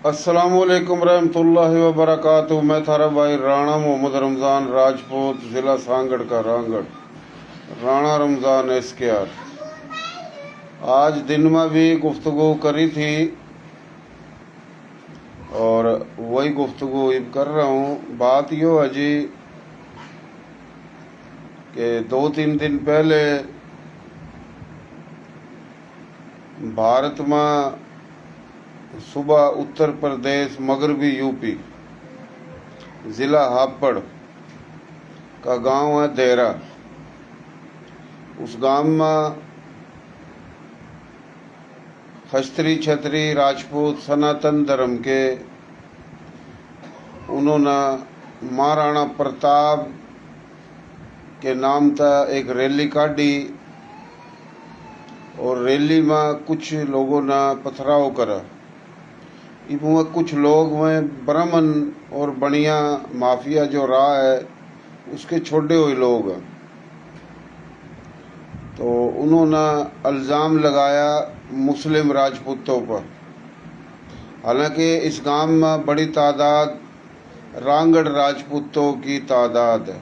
अस्सलामुअलैकुम रहमतुल्लाहि व बरकातुहू। मैं थारा भाई राणा मोहम्मद रमज़ान राजपूत, ज़िला सांगड़ का रांगड़, राणा रमज़ान एसकेआर। आज दिन में भी गुफ्तगू करी थी और वही गुफ्तगू अब कर रहा हूँ। बात यो है जी कि 2-3 दिन पहले भारत में सुबह उत्तर प्रदेश मगरबी यूपी ज़िला हापड़ का गांव है देरा। उस गांव में खस्त्री छत्री राजपूत सनातन धर्म के उन्होंने महाराणा प्रताप के नाम था एक रैली काटी और रैली में कुछ लोगों ने पथराव करा। इसमें कुछ लोग में ब्राह्मण और बनिया माफिया जो रहा है उसके छोड़े हुए लोग हैं। तो उन्होंने इल्ज़ाम लगाया मुस्लिम राजपूतों पर। हालांकि इस गांव में बड़ी तादाद रांगड़ राजपूतों की तादाद है।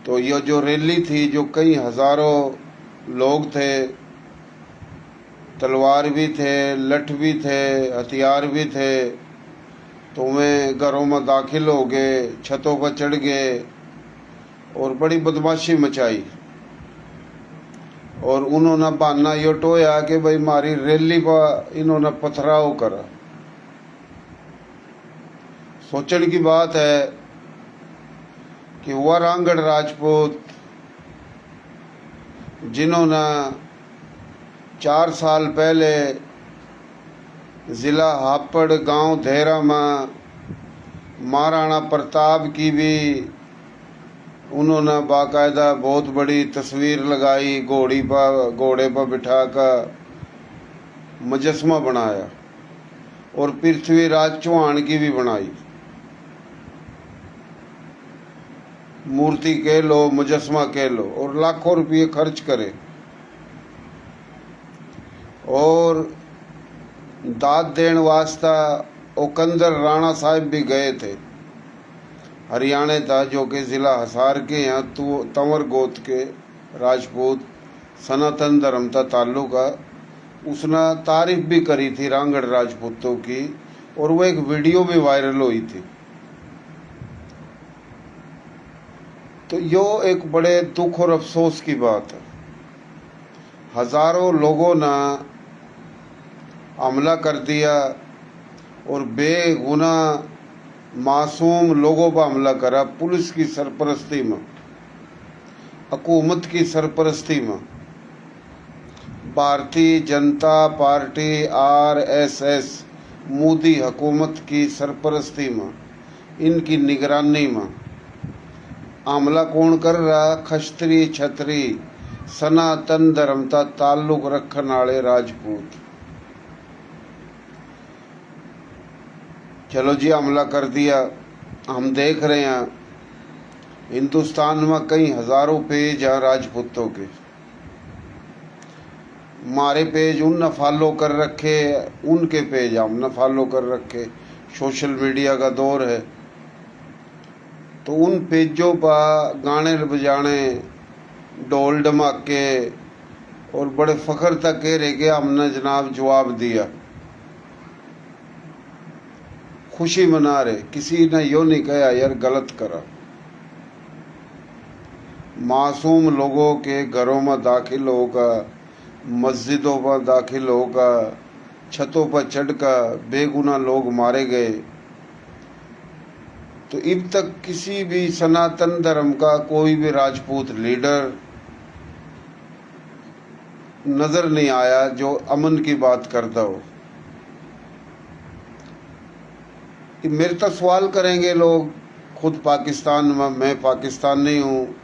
तो यह जो रैली थी, जो कई हज़ारों लोग थे, तलवार भी थे, लठ भी थे, हथियार भी थे, तो वे घरों में दाखिल हो गए, छतों पर चढ़ गए और बड़ी बदमाशी मचाई। और उन्होंने बहाना यो टोया कि भाई हमारी रैली पर इन्होंने पथराव करा। सोचने की बात है कि वह रांगड़ राजपूत जिन्होंने 4 साल पहले ज़िला हापड़ गांव देरा में महाराणा प्रताप की भी उन्होंने बाकायदा बहुत बड़ी तस्वीर लगाई, घोड़े पर बिठाकर मुजस्मा बनाया और पृथ्वीराज चौहान की भी बनाई। मूर्ति कह लो, मुजस्मा कह लो, और लाखों रुपये खर्च करे। और दाद देन वास्ता ओकंदर राणा साहब भी गए थे। हरियाणा था, जो कि ज़िला हिसार के यहाँ तंवर गोत के राजपूत सनातन धर्म था ताल्लुक है। उसने तारीफ भी करी थी रांगड़ राजपूतों की और वो एक वीडियो भी वायरल हुई थी। तो यो एक बड़े दुख और अफसोस की बात है। हजारों लोगों ने हमला कर दिया और बेगुनाह मासूम लोगों पर हमला करा। पुलिस की सरपरस्ती में, हुकूमत की सरपरस्ती में, भारतीय जनता पार्टी RSS मोदी हुकूमत की सरपरस्ती में, इनकी निगरानी में हमला कौन कर रहा? खस्त्री छत्री सनातन धर्म का ताल्लुक रखने वाले राजपूत। चलो जी, हमला कर दिया। हम देख रहे हैं हिंदुस्तान में कई हजारों पेज हैं राजपूतों के। हमारे पेज उनने फॉलो कर रखे, उनके पेज हमने फॉलो कर रखे। सोशल मीडिया का दौर है, तो उन पेजों पर गाने बजाने, ढोल धमाके और बड़े फख्र तक कह रहे कि हमने जनाब जवाब दिया, खुशी मना रहे। किसी ने यो नहीं कहा यार गलत करा। मासूम लोगों के घरों में दाखिल होकर, मस्जिदों पर दाखिल होकर, छतों पर चढ़कर बेगुनाह लोग मारे गए। तो अब तक किसी भी सनातन धर्म का कोई भी राजपूत लीडर नजर नहीं आया जो अमन की बात करता हो। मेरे तो सवाल करेंगे लोग, खुद पाकिस्तान में, मैं पाकिस्तानी हूँ,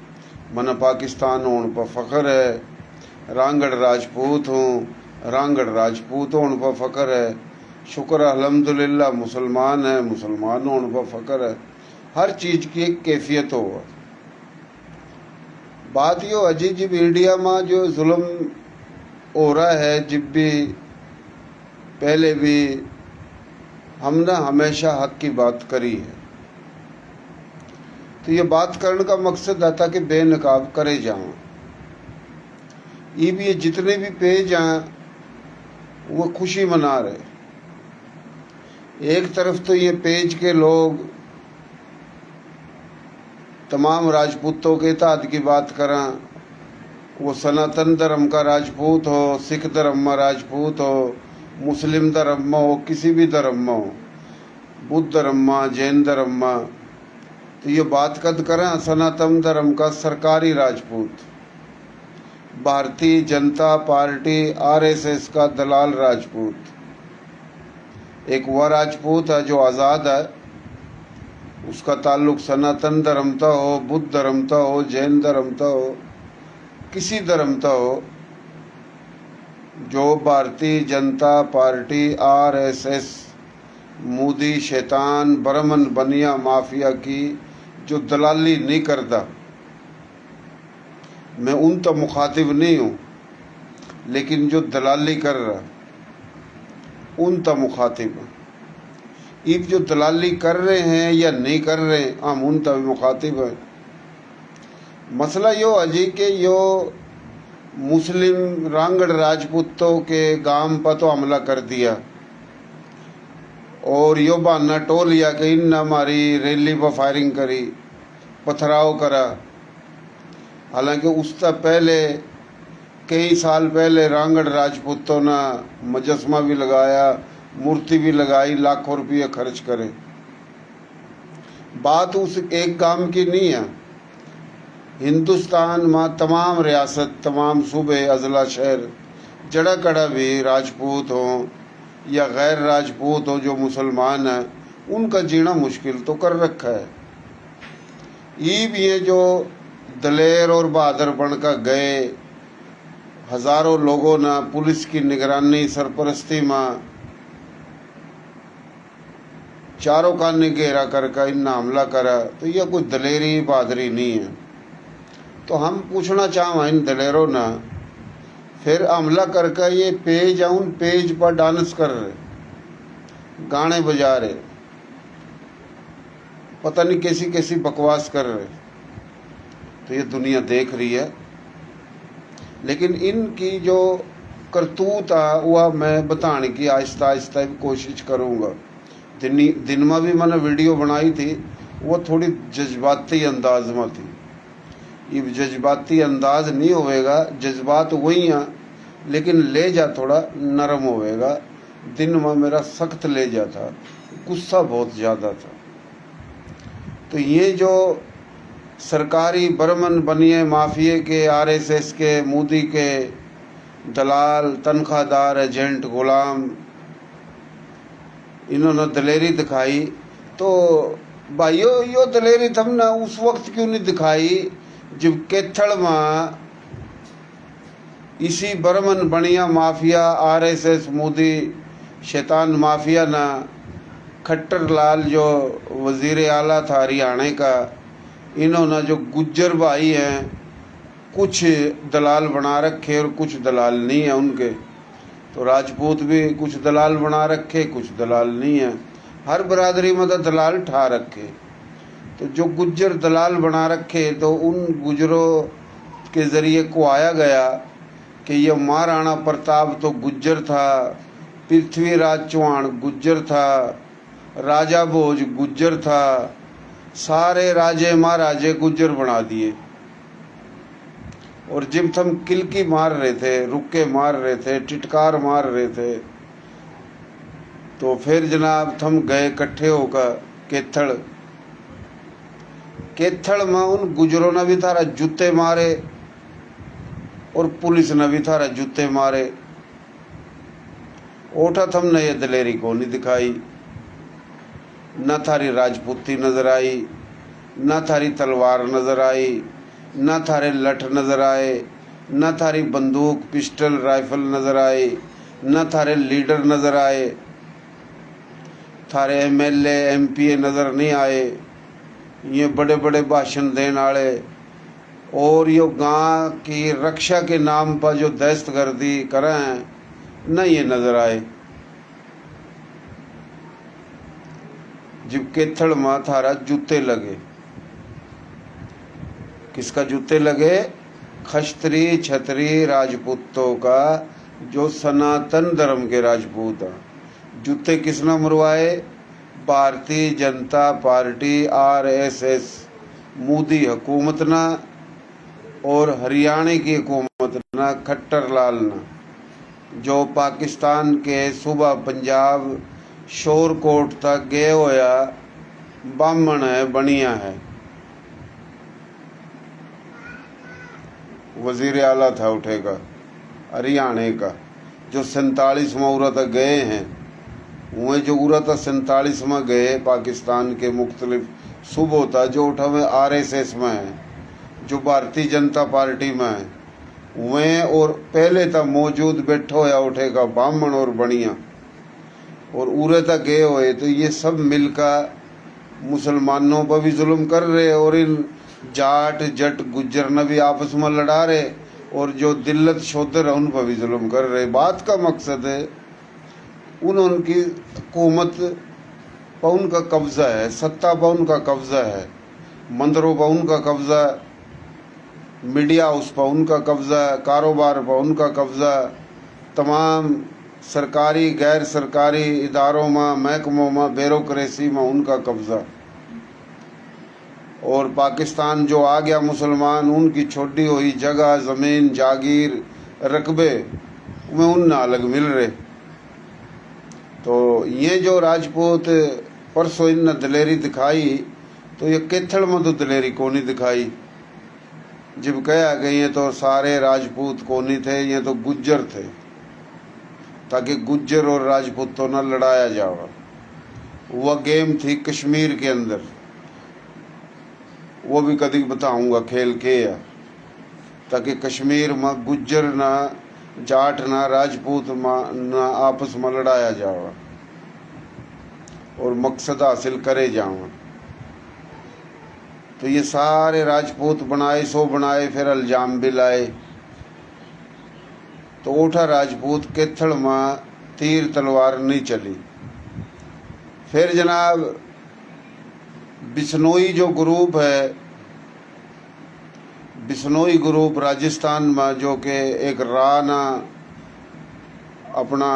मना पाकिस्तान होने पर फ़ख्र है। रांगड़ राजपूत हूँ, रांगड़ राजपूत होने पर फ़ख्र है। शुक्र अल्हम्दुलिल्लाह मुसलमान है, मुसलमान होने पर फ़ख्र है। हर चीज़ की एक कैफियत हो। बात यो अजीब इंडिया में जो जुल्म हो रहा है, जब भी पहले भी हमने हमेशा हक की बात करी है। तो ये बात करने का मकसद आता कि बेनकाब करे जाऊँ। ये भी जितने भी पेज हैं वो खुशी मना रहे। एक तरफ तो ये पेज के लोग तमाम राजपूतों के इत्तेहाद की बात करें, वो सनातन धर्म का राजपूत हो, सिख धर्म में राजपूत हो, मुस्लिम धर्म में हो, किसी भी धर्म में हो, बुद्ध धर्म में, जैन धर्म में, तो ये बात कद करें सनातन धर्म का सरकारी राजपूत, भारतीय जनता पार्टी आरएसएस का दलाल राजपूत। एक वह राजपूत है जो आज़ाद है, उसका ताल्लुक सनातन धर्म तो हो, बुद्ध धर्म तो हो, जैन धर्म तो हो, किसी धर्म तो हो, जो भारतीय जनता पार्टी आरएसएस मोदी शैतान बरमन बनिया माफिया की जो दलाली नहीं करता। मैं उन तो मुखातिब नहीं हूँ, लेकिन जो दलाली कर रहा उन तो मुखातिब हूँ। ये जो दलाली कर रहे हैं या नहीं कर रहे हैं, हम उन तो मुखातिब हैं। मसला यो अजी के यो मुस्लिम रांगड़ राजपूतों के गांव पर तो हमला कर दिया और यो बहाना टोल लिया कि इन हमारी रैली पर फायरिंग करी, पथराव करा। हालांकि उससे पहले कई साल पहले रांगड़ राजपूतों ने मुजस्मा भी लगाया, मूर्ति भी लगाई, लाखों रुपये खर्च करे। बात उस एक गांव की नहीं है। हिंदुस्तान में तमाम रियासत, तमाम सूबे, अजला, शहर जड़ा कड़ा भी राजपूत हों या गैर राजपूत हो जो मुसलमान हैं, उनका जीना मुश्किल तो कर रखा है। ये भी है जो दलेर और बहादुर बनकर गए, हजारों लोगों ने पुलिस की निगरानी सरपरस्ती में चारों कान घेरा करके इन हमला करा। तो यह कोई दलेरी बहादुरी नहीं है। तो हम पूछना चाहें इन दलेरों ने, फिर हमला करके ये पेज है, उन पेज पर डांस कर रहे, गाने बजा रहे, पता नहीं कैसी कैसी बकवास कर रहे। तो ये दुनिया देख रही है। लेकिन इनकी जो करतूत है वह मैं बताने की आहिस्ता आहिस्ता कोशिश करूँगा। दिन में भी मैंने वीडियो बनाई थी, वो थोड़ी जज्बाती अंदाज में थी। ये जज्बाती अंदाज नहीं होएगा, जज्बात वही हैं लेकिन ले जा थोड़ा नरम होएगा। दिन में मेरा सख्त ले जाता, गुस्सा बहुत ज़्यादा था। तो ये जो सरकारी बरमन बनिए माफिए के, आरएसएस के, मोदी के दलाल, तनख्वाहदार, एजेंट, गुलाम, इन्होंने दलेरी दिखाई। तो भाइयों यो दलेरी हमने उस वक्त क्यों नहीं दिखाई जब केथड़ में इसी बरमन बनिया माफिया, आरएसएस, मोदी शैतान माफिया ने खट्टर लाल जो वजीर आला था हरियाणा का, इन्होंने जो गुज्जर भाई हैं कुछ दलाल बना रखे और कुछ दलाल नहीं है उनके। तो राजपूत भी कुछ दलाल बना रखे, कुछ दलाल नहीं है। हर बरादरी में तो दलाल ठा रखे। तो जो गुज्जर दलाल बना रखे, तो उन गुजरों के ज़रिए को आया गया कि ये महाराणा प्रताप तो गुज्जर था, पृथ्वीराज चौहान गुज्जर था, राजा भोज गुज्जर था, सारे राजे महाराजे गुज्जर बना दिए। और जब हम किलकी मार रहे थे, रुक्के मार रहे थे, टिटकार मार रहे थे, तो फिर जनाब हम गए इकट्ठे होकर केथड़। केथड़ में उन गुजरों ने भी थारा जूते मारे और पुलिस ने भी थारा जूते मारे। ओठा हमने ये दलेरी को नहीं दिखाई, न थारी राजपूती नजर आई, न थारी तलवार नजर आई, न थारे लठ नजर आए, न थारी बंदूक, पिस्टल, राइफल नजर आई, न थारे लीडर नजर आए, थारे एमएलए एमपीए नजर नहीं आए। ये बड़े बड़े भाषण देने वाले और यो गांव की रक्षा के नाम पर जो दहशतगर्दी करें न, ये नजर आए। जब केथड़ में थारा जूते लगे। किसका जूते लगे? खस्त्री छत्री राजपूतों का, जो सनातन धर्म के राजपूत हैं। जूते किसने मरवाए? भारतीय जनता पार्टी RSS मोदी हुकूमत ना और हरियाणा की हुकूमत ना, खट्टर लाल ना, जो पाकिस्तान के सूबा पंजाब शोरकोट तक गए होया बामण है, बनिया है, वजीर आला था उठेगा हरियाणा का, जो 47 में उरा तक गए हैं। वह जो उरा था 47 में गए पाकिस्तान के मुख्तलिफ सूबों था, जो उठा में RSS में है, जो भारतीय जनता पार्टी में है। वह और पहले था मौजूद बैठो होया उठेगा बामण और बनिया और उरे तक गए हुए। तो ये सब मिलकर मुसलमानों पर भी जुल्म कर रहे और इन जाट जट गुज्जर ने भी आपस में लड़ा रहे और जो दिल्लत शोदर है उन पर भी जुल्म कर रहे। बात का मकसद है उनकी हुकूमत पर उनका कब्जा है, सत्ता पर उनका कब्जा है, मंदिरों पर उनका कब्जा, मीडिया हाउस पर उनका कब्जा, कारोबार पर उनका कब्जा, तमाम सरकारी गैर सरकारी इदारों में, महकमों में, ब्यूरोक्रेसी में उनका कब्जा। और पाकिस्तान जो आ गया मुसलमान, उनकी छोड़ी हुई जगह ज़मीन जागीर रकबे में उन अलग मिल रहे। तो ये जो राजपूत परसों इन दलेरी दिखाई, तो ये केथड़ में तो दलेरी को नहीं दिखाई। जब कहा कि ये तो सारे राजपूत को नहीं थे, ये तो गुज्जर थे, ताकि गुज्जर और राजपूतों न लड़ाया जाए। वह गेम थी कश्मीर के अंदर, वो भी कभी बताऊंगा खेल के या, ताकि कश्मीर में गुज्जर ना जाट ना राजपूत ना आपस में लड़ाया जाए और मकसद हासिल करे जाए। तो ये सारे राजपूत बनाए, सो बनाए, फिर इल्जाम भी लाए। तो उठा राजपूत केथड़ में तीर तलवार नहीं चली। फिर जनाब बिश्नोई जो ग्रुप है, बिश्नोई ग्रुप राजस्थान में, जो कि एक राना अपना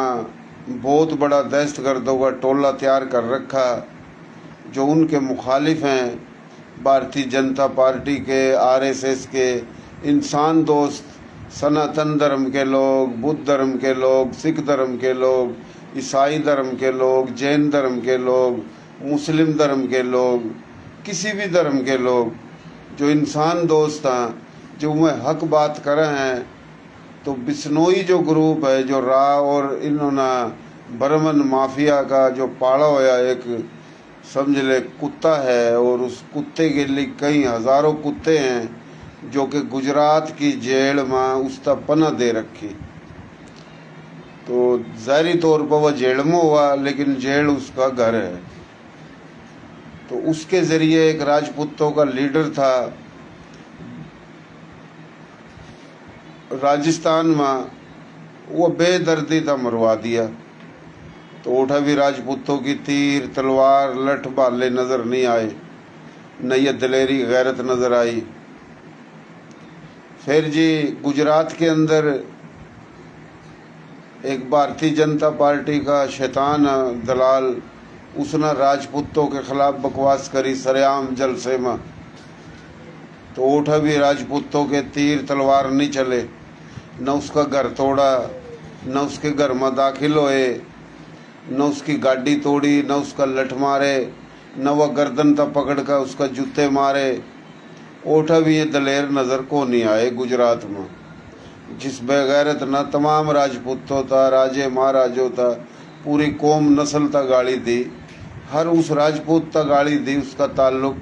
बहुत बड़ा दहशतगर्दों का टोला तैयार कर रखा, जो उनके मुखालिफ हैं भारतीय जनता पार्टी के, RSS के, इंसान दोस्त सनातन धर्म के लोग, बुद्ध धर्म के लोग, सिख धर्म के लोग, ईसाई धर्म के लोग, जैन धर्म के लोग, मुस्लिम धर्म के लोग, किसी भी धर्म के लोग जो इंसान दोस्त हैं, जो वह हक बात कर रहे हैं। तो बिश्नोई जो ग्रुप है, जो राव और इन्होंने बर्मन माफिया का जो पाड़ा होया एक समझ ले कुत्ता है, और उस कुत्ते के लिए कई हज़ारों कुत्ते हैं जो कि गुजरात की जेल में उसका पना दे रखी। तो ज़ाहिरी तौर पर वह जेल में हुआ, लेकिन जेल उसका घर है। तो उसके ज़रिए एक राजपूतों का लीडर था राजस्थान में, वो बेदर्दी था मरवा दिया। तो उठा भी राजपूतों की तीर तलवार लठ भाले नज़र नहीं आए, न ये दलेरी गैरत नज़र आई। फिर जी गुजरात के अंदर एक भारतीय जनता पार्टी का शैतान दलाल, उसने राजपूतों के खिलाफ बकवास करी सरेआम जलसे में। तो उठा भी राजपूतों के तीर तलवार नहीं चले, न उसका घर तोड़ा, न उसके घर में दाखिल होए, न उसकी गाड़ी तोड़ी, न उसका लठ मारे, न वह गर्दन तक पकड़ कर उसका जूते मारे। ओठा भी ये दलेर नज़र को नहीं आए गुजरात में, जिस बेगैरत न तमाम राजपूतों था, राजे महाराजों था, पूरी कौम नस्ल तक गाली दी। हर उस राजपूत तक गाली दी, उसका ताल्लुक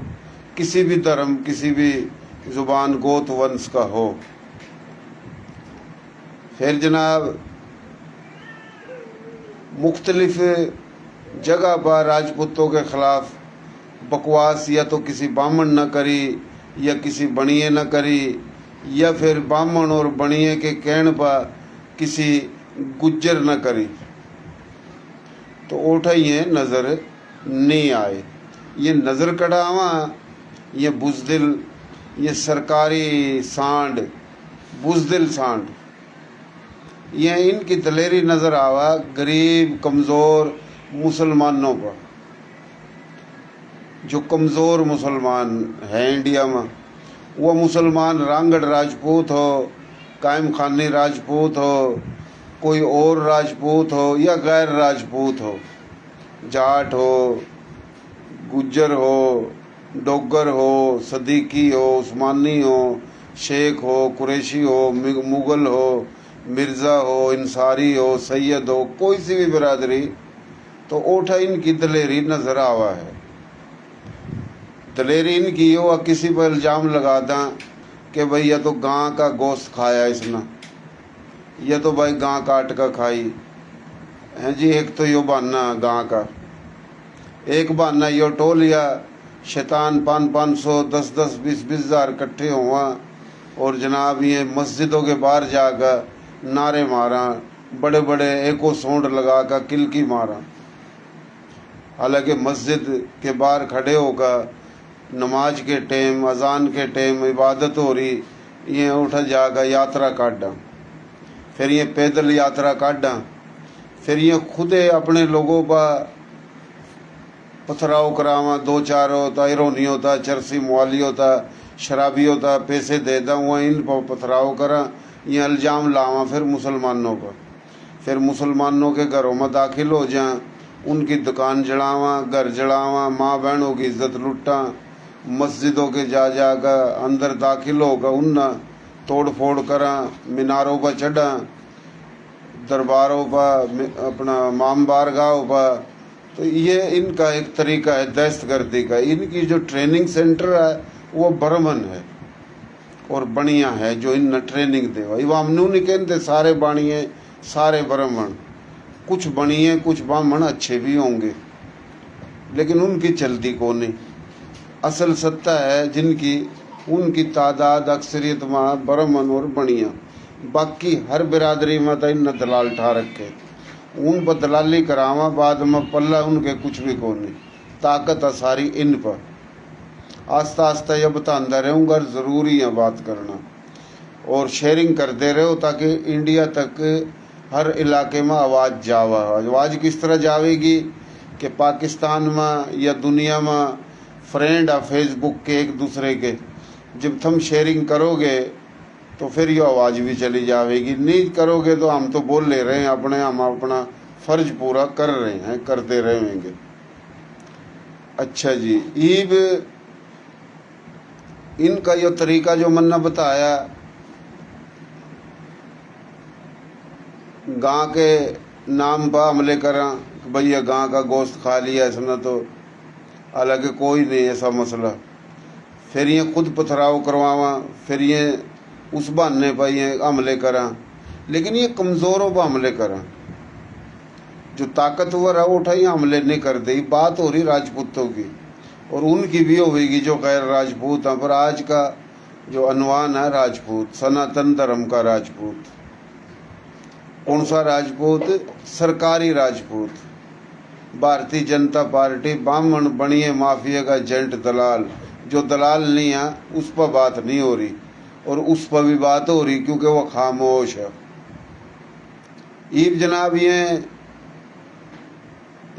किसी भी धर्म, किसी भी जुबान गोत वंश का हो। फिर जनाब मुख्तलिफ जगह पर राजपूतों के खिलाफ बकवास या तो किसी बामण न करी, या किसी बनिए न करी, या फिर बामण और बनिए के कहने पर किसी गुज्जर न करी। तो ओठा ये नज़र नहीं आए। ये नज़र कढ़ावा, ये बुजदिल, ये सरकारी सांड, बुजदिल सांड, ये इनकी दलेरी नज़र आवा गरीब कमज़ोर मुसलमानों पर। जो कमज़ोर मुसलमान है इंडिया में, वो मुसलमान रांगड़ राजपूत हो, कायम खानी राजपूत हो, कोई और राजपूत हो या गैर राजपूत हो, जाट हो, गुज्जर हो, डोगर हो, सदीकी हो, उस्मानी हो, शेख हो, कुरैशी हो, मुगल हो, मिर्ज़ा हो, इंसारी हो, सैयद हो, कोई सी भी बिरादरी, तो ओठा इनकी दलेरी नज़र आवा है। दलेरी इनकी हो किसी पर इल्ज़ाम लगा दें कि भाई यह तो गां का गोश्त खाया इसने, यह तो भाई गां काट का खाई है जी। एक तो यो बहाना गां का, एक बहाना यो टोलिया शैतान 500 10 20 हज़ार इकट्ठे हुआ और जनाब ये मस्जिदों के बाहर जाकर नारे मारा, बड़े बड़े एको सोंड लगा कर किलकी मारा। हालांकि मस्जिद के बाहर खड़े होकर नमाज के टाइम, अजान के टाइम इबादत हो रही, ये उठा जाकर यात्रा काटा, फिर ये पैदल यात्रा काटा, फिर ये खुदे अपने लोगों पर पथराव करावा, 2-4 होता, इरोनी होता, चरसी मुआली होता, शराबी होता, पैसे दे दा, वह इन पर पथराव करा, ये इल्ज़ाम लावा फिर मुसलमानों पर, फिर मुसलमानों के घरों में दाखिल हो जाए, उनकी दुकान जड़ावा, घर जड़ावा, माँ बहनों की इज्जत लुटा, मस्जिदों के जा जाकर अंदर दाखिल होकर उन तोड़ फोड़ करा, मीनारों पर चढ़ा, दरबारों पर, अपना माम बारगाहों पर। तो ये इनका एक तरीका है दहशतगर्दी का। इनकी जो ट्रेनिंग सेंटर है वो बर्मन है और बढ़िया है जो इन ट्रेनिंग दे। इवामनू नहीं कहते सारे बाणिए सारे ब्राह्मण, कुछ बणिए कुछ ब्राह्मण अच्छे भी होंगे, लेकिन उनकी चलती को नहीं। असल सत्ता है जिनकी, उनकी तादाद अक्सरियत में ब्राह्मण और बणिया, बाकी हर बिरादरी में तो इन दलाल ठा रखे, उन पर दलाली करावा, बाद में पल्ला उनके कुछ भी को नहीं। ताकत है सारी इन पर। आस्ता आस्ता ये बताता रहूँगा, ज़रूरी है बात करना और शेयरिंग करते रहो ताकि इंडिया तक हर इलाके में आवाज़ जावा। आवाज़ किस तरह जावेगी कि पाकिस्तान में या दुनिया में फ्रेंड है फेसबुक के एक दूसरे के, जब तुम शेयरिंग करोगे तो फिर ये आवाज़ भी चली जाएगी। नहीं करोगे तो हम तो बोल ले रहे हैं अपने, हम अपना फ़र्ज पूरा कर रहे हैं, करते रहेंगे। अच्छा जी, ईब इनका ये तरीका जो मैंने बताया, गां के नाम पर हमले करा, भैया गां का गोश्त खा लिया इसने, तो हालांकि कोई नहीं ऐसा मसला। फिर ये खुद पथराव करवावा, फिर ये उस बहाने पर ये हमले करा, लेकिन ये कमज़ोरों पर हमले करा। जो ताकतवर है वो उठाई हमले नहीं कर दे। बात हो रही राजपूतों की, और उनकी भी होगी जो गैर राजपूत हैं, पर आज का जो अनवान है राजपूत, सनातन धर्म का राजपूत। कौन सा राजपूत? सरकारी राजपूत, भारतीय जनता पार्टी, ब्राह्मण बनिए माफिया का एजेंट दलाल। जो दलाल नहीं है उस पर बात नहीं हो रही, और उस पर भी बात हो रही क्योंकि वो खामोश है। ईब जनाब ये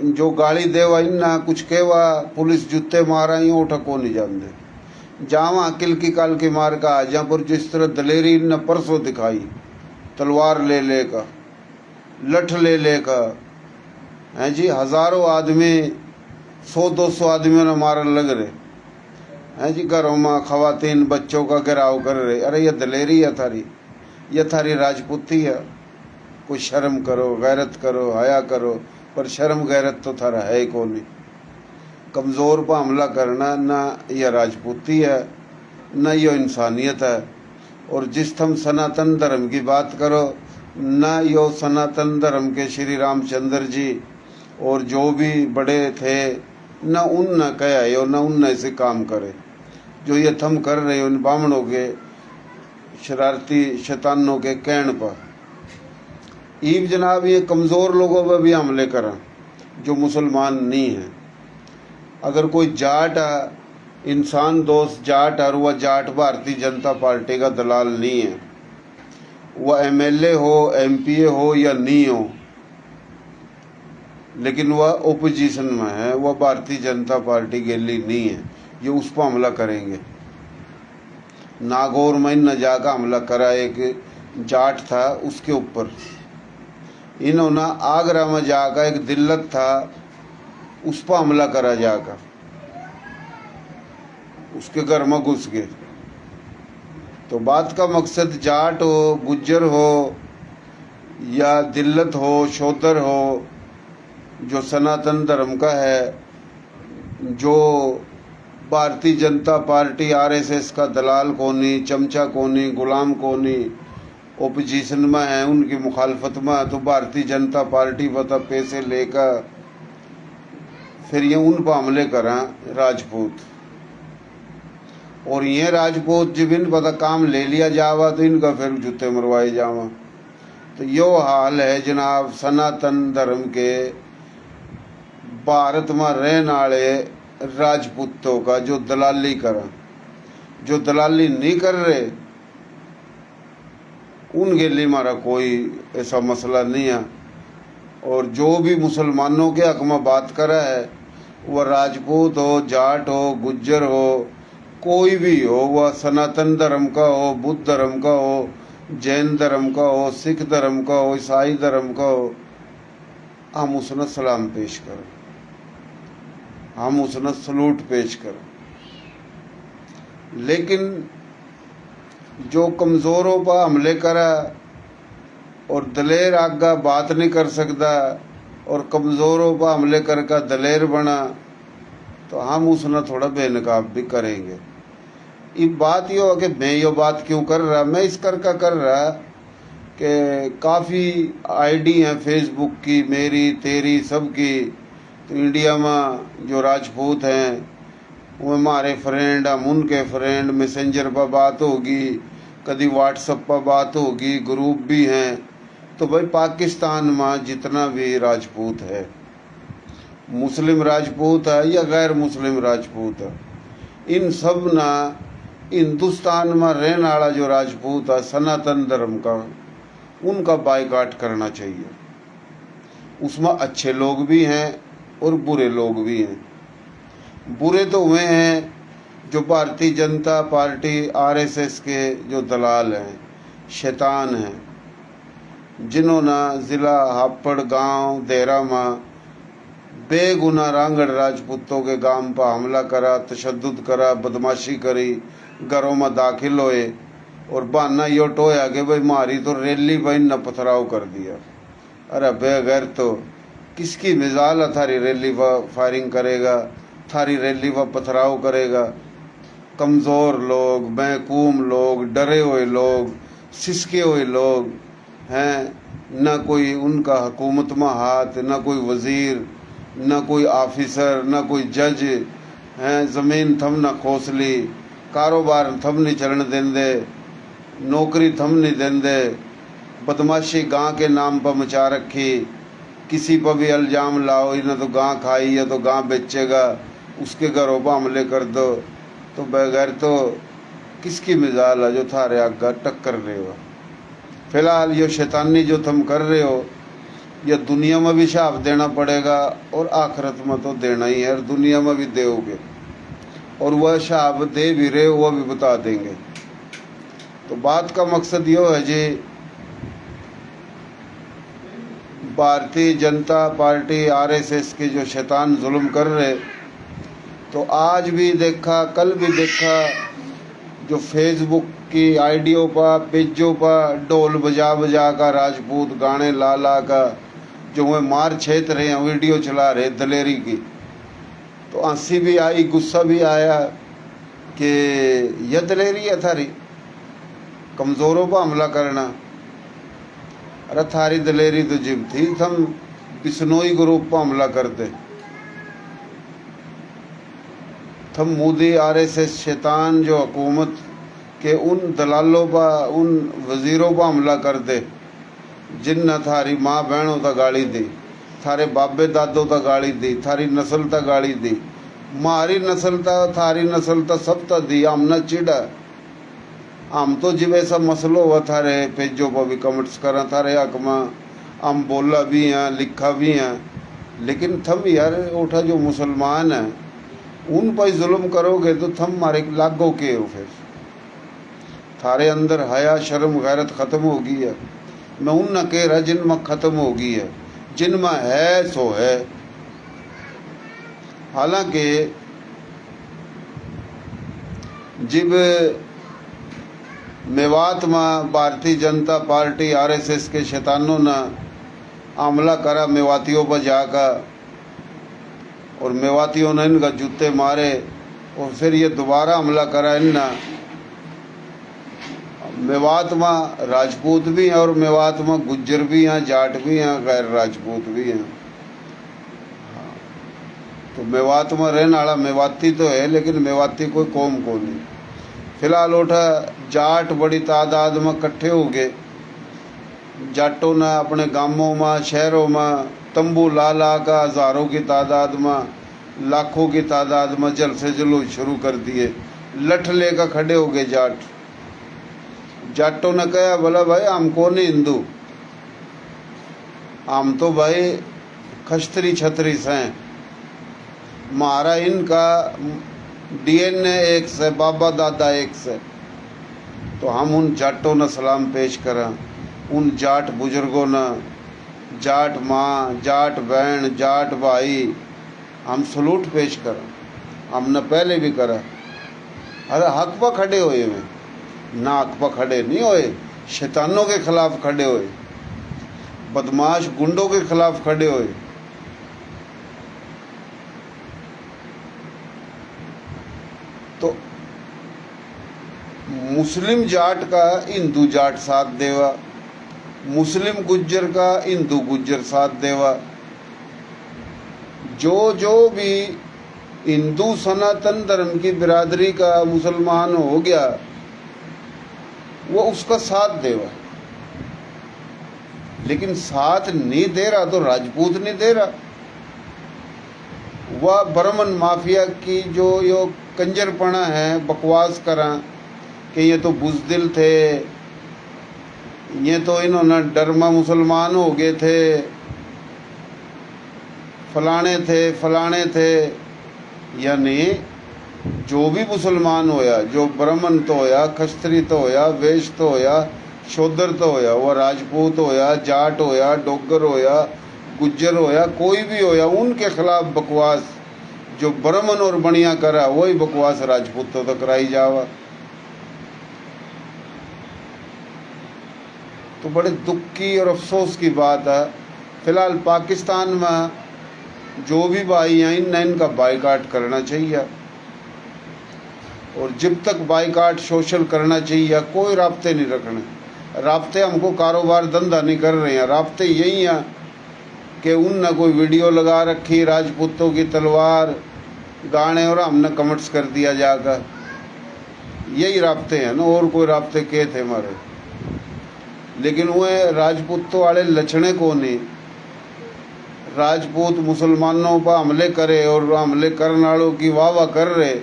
जो गाड़ी देवा इन्ना कुछ कहवा, पुलिस जुत्ते मारा, ये उठा को नहीं जानते। जावा अकिल की काल के मार का आ जहाँ पर जिस तरह दलेरी इन्ना परसों दिखाई, तलवार ले लेकर, लठ ले लेकर, हैं जी, हजारों आदमी, 100-200 आदमियों ने मारन लग रहे हैं जी। घरों में खवातीन बच्चों का गिराव कर रहे। अरे ये दलेरी है थारी, ये थारी राजपूती है। कोई शर्म करो, गैरत करो, हया करो, पर शर्म गैरत तो थारा है ही को नहीं। कमज़ोर पर हमला करना ना यह राजपूती है ना यो इंसानियत है। और जिस तुम सनातन धर्म की बात करो, ना यो सनातन धर्म के श्री रामचंद्र जी और जो भी बड़े थे, न उन न कहा यो, न उन ऐसे काम करे जो ये थम कर रहे हो इन बामणों के शरारती शैतानों के कहने पर। ईब जनाब ये कमज़ोर लोगों पर भी हमले करा जो मुसलमान नहीं हैं। अगर कोई जाट इंसान दोस्त जाट और वह जाट भारतीय जनता पार्टी का दलाल नहीं है, वह एमएलए हो, एमपीए हो या नहीं हो, लेकिन वह ओपोजिशन में है, वह भारतीय जनता पार्टी के लिए नहीं है, ये उस पर हमला करेंगे। नागौर में न जाकर हमला करा, एक जाट था उसके ऊपर। इन्होंने आगरा में जाकर एक दिल्लत था उस पर हमला करा, जाकर उसके घर में घुस गए। तो बात का मकसद जाट हो, गुज्जर हो या दिल्लत हो, शोदर हो, जो सनातन धर्म का है, जो भारतीय जनता पार्टी आरएसएस का दलाल कोनी, चमचा कोनी, गुलाम कोनी, ओपोजिशन में है, उनकी मुखालफत में, तो भारतीय जनता पार्टी पता पैसे लेकर फिर ये उन पर हमले करें राजपूत। और ये राजपूत जब इन पता काम ले लिया जावा तो इनका फिर जूते मरवाए जावा। तो यो हाल है जनाब सनातन धर्म के भारत में रहने वाले राजपूतों का, जो दलाली करें। जो दलाली नहीं कर रहे उनके लिए हमारा कोई ऐसा मसला नहीं है। और जो भी मुसलमानों के हक में बात करा है, वह राजपूत हो, जाट हो, गुज्जर हो, कोई भी हो, वह सनातन धर्म का हो, बुद्ध धर्म का हो, जैन धर्म का हो, सिख धर्म का हो, ईसाई धर्म का हो, हम उसने सलाम पेश करें, हम उसने सलूट पेश करें। लेकिन जो कमज़ोरों पर हमले करा और दलेर आगा बात नहीं कर सकता और कमज़ोरों पर हमले करके दलेर बना, तो हम उसने थोड़ा बेनकाब भी करेंगे। ये बात यो है कि मैं ये बात क्यों कर रहा, मैं इस कर रहा कि काफ़ी आईडी हैं फेसबुक की, मेरी तेरी सबकी। तो इंडिया में जो राजपूत हैं वो हमारे फ्रेंड, हम उनके फ्रेंड, मैसेंजर पर बात होगी, कभी व्हाट्सएप पर बात होगी, ग्रुप भी हैं। तो भाई पाकिस्तान में जितना भी राजपूत है, मुस्लिम राजपूत है या गैर मुस्लिम राजपूत है, इन सब ना हिंदुस्तान में रहने वाला जो राजपूत है सनातन धर्म का, उनका बायकाट करना चाहिए। उसमें अच्छे लोग भी हैं और बुरे लोग भी हैं। बुरे तो वे हैं जो भारतीय जनता पार्टी आरएसएस के जो दलाल हैं, शैतान हैं, जिन्होंने ज़िला हापड़ गांव देरा में बेगुनाह रांगड़ राजपूतों के गांव पर हमला करा, तशद्दुद करा, बदमाशी करी, घरों में दाखिल होए और बहाना यो टोया कि भाई मारी तो रैली भाई न पथराव कर दिया। अरे बेगैर तो किसकी मिजाल है, थारी रैली पर फायरिंग करेगा, थारी रैली पर पथराव करेगा। कमज़ोर लोग, बेकूम लोग, डरे हुए लोग, सिसके हुए लोग हैं, न कोई उनका हुकूमत में हाथ, न कोई वज़ीर, न कोई ऑफिसर, न कोई जज हैं। ज़मीन थम न खोसली, कारोबार थम नहीं चलन देंदे, नौकरी थम नहीं देंदे, बदमाशी गांव के नाम पर मचा रखी। किसी पर भी इल्ज़ाम लाओ, इन्हें तो गांव खाई या तो गांव बेचेगा, उसके घरों पर हमले कर दो। तो बगैर तो किसकी मिजाल है जो थारे आगा टक्कर रहे हो। फिलहाल ये शैतानी जो तुम कर रहे हो, यह दुनिया में भी शाप देना पड़ेगा और आखिरत में तो देना ही है, और दुनिया में भी दोगे। और वह शाप दे भी रहे हो वह भी बता देंगे। तो बात का मकसद यो है जी, भारतीय जनता पार्टी आरएसएस के जो शैतान जुल्म कर रहे, तो आज भी देखा, कल भी देखा, जो फेसबुक की आईडियों पर, पेजों पर ढोल बजा बजा का राजपूत गाने ला ला का जो वे मार छेत रहे हैं, वीडियो चला रहे दलेरी की। तो हंसी भी आई, गुस्सा भी आया कि यह दलेरी है थारी, कमज़ोरों पर हमला करना। अरे थारी दलेरी तो जिम थी, हम बिश्नोई ग्रुप पर हमला करते, हम मोदी आरएसएस शैतान जो हुकूमत के उन दलालों पर, उन वज़ीरों पर हमला करते जिन थारी माँ बहनों तक गाली दी, थारे बाबे दादों तक गाली दी, थारी नस्ल तक गाली दी, मारी नस्ल था थारी नस्ल था सब था दी हम न चिड़ा। हम तो जिब ऐसा मसलो हुआ थारे पेजों पर भी कमेंट्स करा थारे हक में, हम बोला भी हैं लिखा भी हैं, लेकिन थम यार उठा जो मुसलमान है उन पर जुल्म करोगे तो थम मारे लागो के हो, फिर थारे अंदर हया शर्म गैरत ख़त्म होगी है। मैं उन न कह रहा जिनमें ख़त्म होगी है, जिनमें है सो है। हालांकि जब मेवात में भारतीय जनता पार्टी आरएसएस के शैतानों ने हमला करा मेवातियों पर जाकर, और मेवातियों ने इनका जूते मारे, और फिर ये दोबारा हमला करा इनने। मेवात में राजपूत भी हैं और मेवात में गुज्जर भी हैं, जाट भी हैं, गैर राजपूत भी हैं। तो मेवात में रहने वाला मेवाती तो है, लेकिन मेवाती कोई कौम को नहीं। फिलहाल उठा जाट बड़ी तादाद में इकट्ठे हो गए। जाटों ने अपने गांवों में शहरों में तंबू ला ला का हज़ारों की तादाद में, लाखों की तादाद में जलसे जुलूस शुरू कर दिए। लठ लेकर खड़े हो गए जाट। जाटों ने कहा बोला भाई हम कौन हिंदू, हम तो भाई खस्त्री छत्री से हैं, हमारा इनका डीएनए एक से, बाबा दादा एक से। तो हम उन जाटों ने सलाम पेश करा, उन जाट बुजुर्गों ने, जाट माँ, जाट बहन, जाट भाई, हम सलूट पेश करा। हमने पहले भी करा। अरे हक पर खड़े हुए में ना, हक पर खड़े नहीं हुए, शैतानों के खिलाफ खड़े हुए, बदमाश गुंडों के खिलाफ खड़े हुए। तो मुस्लिम जाट का हिंदू जाट साथ देवा, मुस्लिम गुज्जर का हिंदू गुज्जर साथ देवा। जो भी हिंदू सनातन धर्म की बिरादरी का मुसलमान हो गया वो उसका साथ देवा, लेकिन साथ नहीं दे रहा तो राजपूत नहीं दे रहा। वह ब्राह्मण माफिया की जो यो कंजरपना है, बकवास करा कि ये तो बुज़दिल थे, ये तो इन्होंने डरमा मुसलमान हो गए थे, फलाने थे। यानी जो भी मुसलमान होया, जो ब्राह्मण तो होया, खस्त्री तो होया, वैश्य तो होया, शूद्र तो होया, वह राजपूत होया, जाट होया, डोगर होया, गुज्जर होया, कोई भी होया, उनके खिलाफ बकवास जो ब्राह्मण और बनिया करा वही बकवास राजपूतों तो कराई जावा। तो बड़े दुख की और अफसोस की बात है। फिलहाल पाकिस्तान में जो भी भाई हैं इनका बाइकाट करना चाहिए, और जब तक बाइकाट सोशल करना चाहिए, कोई राब्ते नहीं रखने। राब्ते हमको कारोबार धंधा नहीं कर रहे हैं, राब्ते यही हैं कि उनने कोई वीडियो लगा रखी राजपूतों की तलवार गाने और हमने कमेंट्स कर दिया जाकर, यही राब्ते हैं ना, और कोई राब्ते के थे हमारे। लेकिन वह राजपूतों वाले लक्षणे को नहीं, राजपूत मुसलमानों पर हमले करे और हमले करने वालों की वाह वाह कर रहे,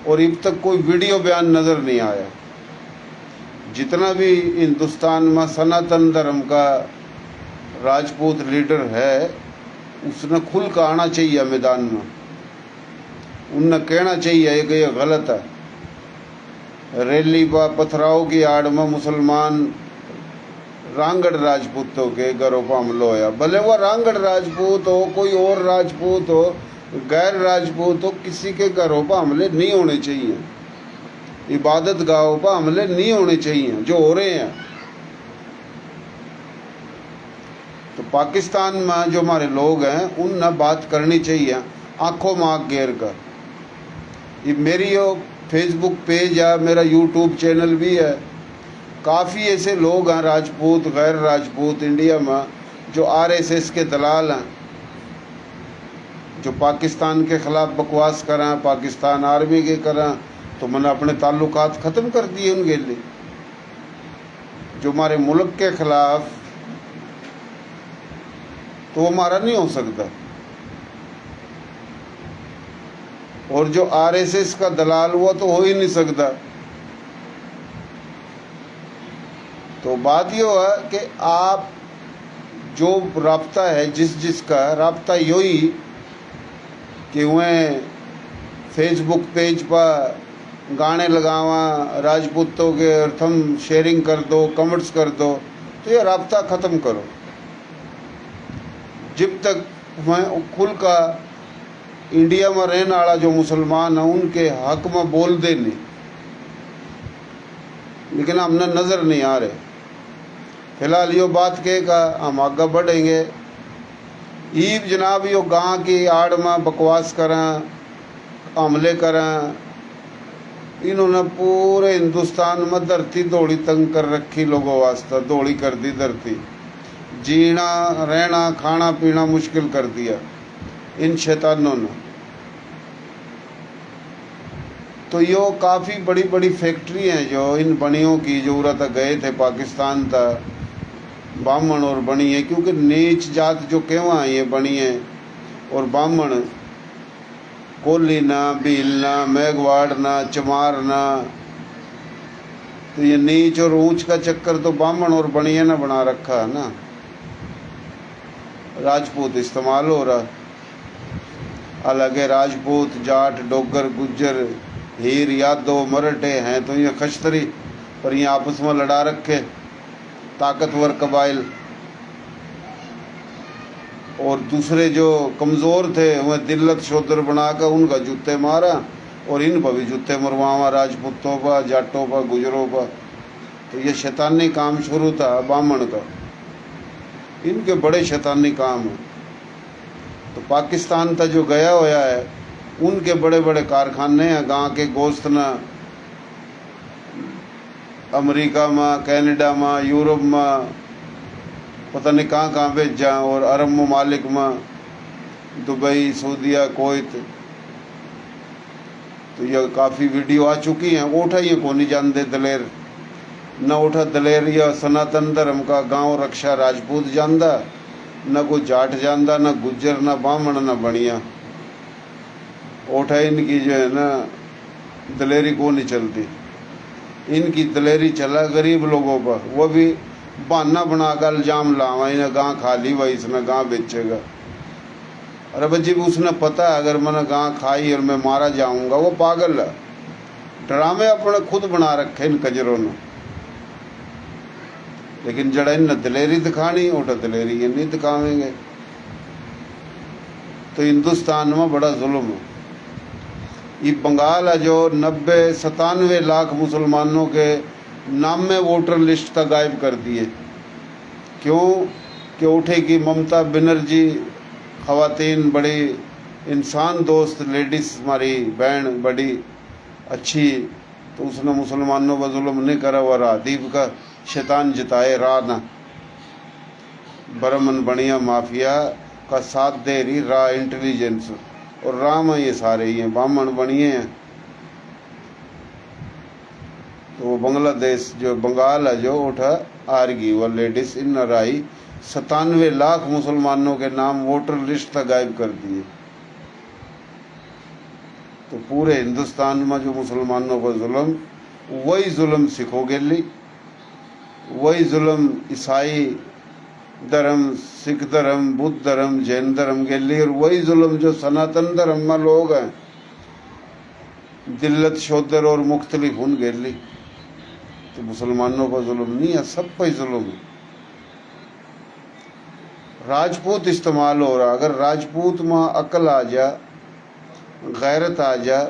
और अब तक कोई वीडियो बयान नज़र नहीं आया। जितना भी हिंदुस्तान में सनातन धर्म का राजपूत लीडर है उसने खुल कर आना चाहिए मैदान में, उनने कहना चाहिए कि ये गलत है। रैली पर पथराव की आड़ में मुसलमान रांगड़ राजपूतों के घरों पर हमला होया, भले वह रांगड़ राजपूत हो, कोई और राजपूत हो, गैर राजपूत हो, किसी के घरों पर हमले नहीं होने चाहिए, इबादत गाहों पर हमले नहीं होने चाहिए जो हो रहे हैं। तो पाकिस्तान में जो हमारे लोग हैं उनने बात करनी चाहिए आंखों में आँख घेर कर। ये मेरी यो फेसबुक पेज है, मेरा यूट्यूब चैनल भी है, काफ़ी ऐसे लोग हैं राजपूत गैर राजपूत इंडिया में जो आरएसएस के दलाल हैं, जो पाकिस्तान के ख़िलाफ़ बकवास करें, पाकिस्तान आर्मी के करें। तो मैंने अपने ताल्लुकात ख़त्म कर दिए उनके लिए। जो हमारे मुल्क के ख़िलाफ़, तो वो हमारा नहीं हो सकता। और जो आरएसएस का दलाल हुआ तो हो ही नहीं सकता। तो बात ये हुआ कि आप जो राब्ता है जिसका राब्ता यो ही कि वह फेसबुक पेज पर गाने लगावा राजपूतों के और तुम शेयरिंग कर दो, कमेंट्स कर दो, तो ये राब्ता ख़त्म करो। जब तक मैं खुल का इंडिया में रहने वाला जो मुसलमान है उनके हक में बोल दे नहीं, लेकिन हमने नज़र नहीं आ रहे। फिलहाल यो बात कह का हम आगे बढ़ेंगे। ईब जनाब यो गांव की आड़ में बकवास करें, हमले करें, इन्होंने पूरे हिंदुस्तान में धरती दौड़ी तंग कर रखी, लोगों वास्ते दौड़ी कर दी धरती, जीना रहना खाना पीना मुश्किल कर दिया इन शैतानों ने। तो यो काफ़ी बड़ी बड़ी फैक्ट्री हैं जो इन बनियों की जो उरा तक गए थे पाकिस्तान तक बामण और बनी है, क्योंकि नीच जात जो कहवा ये बनी है और बामण कोली ना भील ना मेघवाड़ ना चमार ना, तो ये नीच और ऊंच का चक्कर तो बामण और बनिए ना बना रखा है ना। राजपूत इस्तेमाल हो रहा, अलग है राजपूत जाट डोगर गुज्जर हीर यादव मराठे हैं तो ये खश्तरी, पर ये आपस में लड़ा रखे ताकतवर कबाइल, और दूसरे जो कमज़ोर थे वह दिल्लत शोदर बनाकर उनका जूते मारा और इन पर भी जूते मरवावा राजपूतों पर जाटों पर गुजरों पर। तो ये शैतानी काम शुरू था बामण का, इनके बड़े शैतानी काम हैं। तो पाकिस्तान तक जो गया होया है उनके बड़े बड़े कारखाने हैं, गांव के गोश्त ना अमेरिका में कनाडा में यूरोप में पता नहीं कहाँ भेज जाए, और अरब ममालिक में दुबई सऊदीया कोयत। तो यह काफ़ी वीडियो आ चुकी हैं। ओठा ये को नहीं जानते दलेर, न ओठा दलेर या सनातन धर्म का गांव रक्षा राजपूत जानदा, न कोई जाट जानदा, न गुज्जर न बामण न बनिया। ओठा इनकी जो है ना दलेरी को नहीं चलती, इनकी दलेरी चला गरीब लोगों पर, वो भी बहाना बनाकर इल्ज़ाम लावा इन्हें गाँव खाली हुआ इसने गाँव बेचेगा। अरे बच्ची उसने पता है अगर मैंने गाँव खाई और मैं मारा जाऊंगा, वो पागल है। ड्रामे अपने खुद बना रखे इन कजरों ने, लेकिन जड़ा इन दलेरी दिखानी ओटा दलेरी ये नहीं दिखावेंगे। तो हिंदुस्तान में बड़ा जुल्म है। ये बंगाल है जो 90-97 लाख मुसलमानों के नाम में वोटर लिस्ट तक गायब कर दिए। क्यों कि उठे की ममता बनर्जी ख़वातीन बड़ी इंसान दोस्त लेडीज़ हमारी बहन बड़ी अच्छी, तो उसने मुसलमानों पर जुल्म नहीं करा। वह रादीप का शैतान जिताए राह ना, बरमन बनिया माफिया का साथ दे रही राह इंटेलिजेंस, और राम है ये सारे ही हैं बामण बनिए हैं। तो वो बांग्लादेश जो बंगाल है जो उठा आरगी वह लेडीज इन राई 97 लाख मुसलमानों के नाम वोटर लिस्ट तक गायब कर दिए। तो पूरे हिंदुस्तान में जो मुसलमानों पर जुल्म, वही जुल्म सिखों के लिए, वही जुल्म ईसाई धर्म सिख धर्म बुद्ध धर्म जैन धर्म के लिए, और वही जुल्म जो सनातन धर्म में लोग हैं दिल्लत शोदर और मुख्तलिफ उनके लिए। तो मुसलमानों पर जुल्म नहीं है, सब पर जुल्म है। राजपूत इस्तेमाल हो रहा, अगर राजपूत में अकल आ जा गैरत आ जा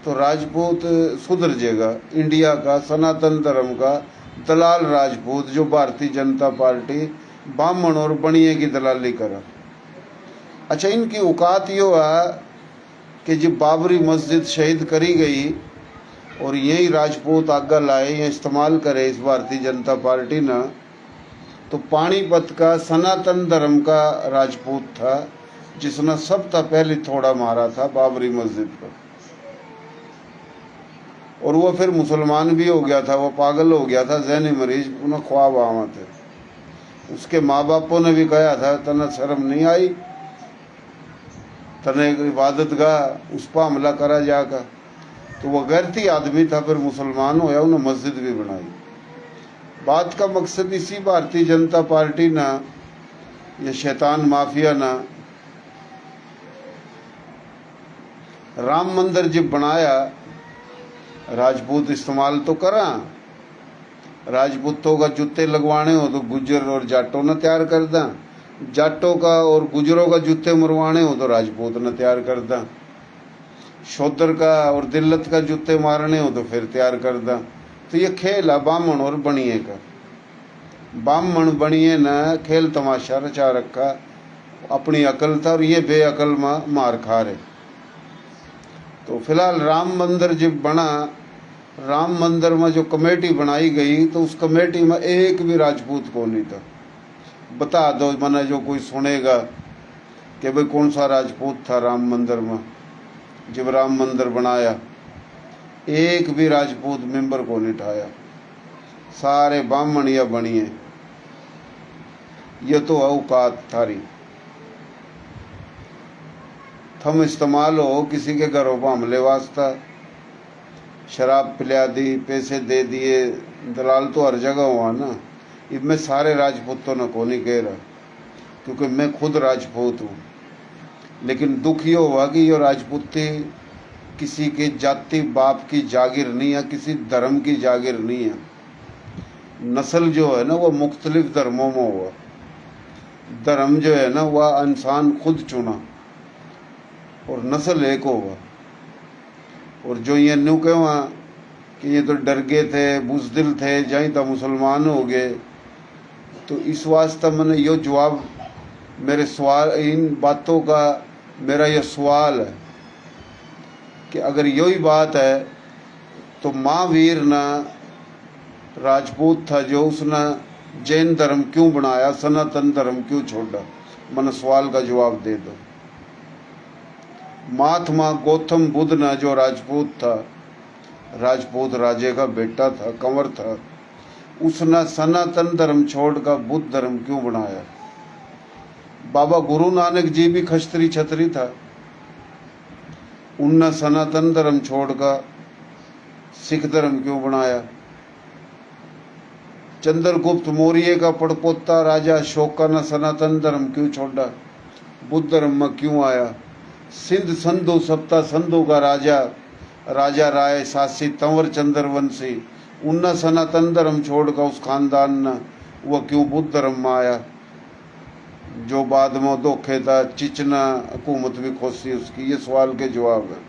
तो राजपूत सुधर जाएगा। इंडिया का सनातन धर्म का दलाल राजपूत जो भारतीय जनता पार्टी बामण और बनिए की दलाली करा। अच्छा, इनकी औकात यो है कि जब बाबरी मस्जिद शहीद करी गई और यही राजपूत आगे लाए या इस्तेमाल करे इस भारतीय जनता पार्टी ने, तो पानीपत का सनातन धर्म का राजपूत था जिसने सबसे पहले थोड़ा मारा था बाबरी मस्जिद पर, और वो फिर मुसलमान भी हो गया था। वो पागल हो गया था, ज़हनी मरीज, उन्हें ख्वाब आवा थे। उसके माँ बापों ने भी कहा था तना शर्म नहीं आई तने इबादत गाह उस पर हमला करा जाकर। तो वह गैरती आदमी था, फिर मुसलमान होया, उन्हें मस्जिद भी बनाई। बात का मकसद इसी भारतीय जनता पार्टी ना, ये शैतान माफिया ना, राम मंदिर जब बनाया राजपूत इस्तेमाल तो करा, राजपूतों का जूते लगवाने हो तो गुज्जर और जाटों ने तैयार कर दा, जाटों का और गुजरों का जूते मरवाने हो तो राजपूत ने तैयार कर दा, शोदर का और दिल्लत का जूते मारने हो तो फिर तैयार कर दा। तो ये खेल है बामण और बनिए का। बामण बनिए न खेल तमाशा रचा रखा, अपनी अकल था और ये बेअकल मार खा रहे। तो फिलहाल राम मंदिर जब बना, राम मंदिर में जो कमेटी बनाई गई तो उस कमेटी में एक भी राजपूत को नहीं था। बता दो मैंने, जो कोई सुनेगा कि भाई कौन सा राजपूत था राम मंदिर में जब राम मंदिर बनाया, एक भी राजपूत मेंबर को नहीं उठाया, सारे ब्राह्मण या बनिए। ये तो औकात थारी। थम इस्तेमाल हो किसी के घरों पर हमले वास्ता, शराब पिला दी, पैसे दे दिए, दलाल तो हर जगह हुआ ना। मैं सारे राजपूतों ने को नहीं कह रहा, क्योंकि मैं खुद राजपूत हूँ। लेकिन दुख ये हुआ कि ये राजपूती किसी के जाति बाप की जागीर नहीं है, किसी धर्म की जागीर नहीं है। नस्ल जो है ना वो मुख्तलिफ धर्मों में हुआ, धर्म जो है ना वह इंसान खुद चुना और नस्ल एक हुआ। और जो ये न्यू कहा कि ये तो डर गए थे, बुजदिल थे, जहीं तो मुसलमान हो गए, तो इस वास्ते मैंने यो जवाब, मेरे सवाल, इन बातों का मेरा यह सवाल है कि अगर यही बात है तो महावीर ना राजपूत था जो उसने जैन धर्म क्यों बनाया, सनातन धर्म क्यों छोड़ा? मैंने सवाल का जवाब दे दो। महात्मा गौतम बुद्ध ना जो राजपूत था, राजपूत राजे का बेटा था, कंवर था, उसने सनातन धर्म छोड़कर बुद्ध धर्म क्यों बनाया? बाबा गुरु नानक जी भी खस्त्री छत्री था, उनने सनातन धर्म छोड़कर सिख धर्म क्यों बनाया? चंद्रगुप्त मौर्य का पड़पोता राजा अशोक ने सनातन धर्म क्यों छोड़ा, बुद्ध धर्म में क्यों आया? सिंध संधु सप्ता संधु का राजा राय शासित तंवर चंद्रवंशी, उनने सनातन धर्म छोड़कर उस खानदान ने वह क्यों बुद्ध धर्म में आया? जो बाद में धोखे था, चिचना हुकूमत भी खोसी उसकी। ये सवाल के जवाब है।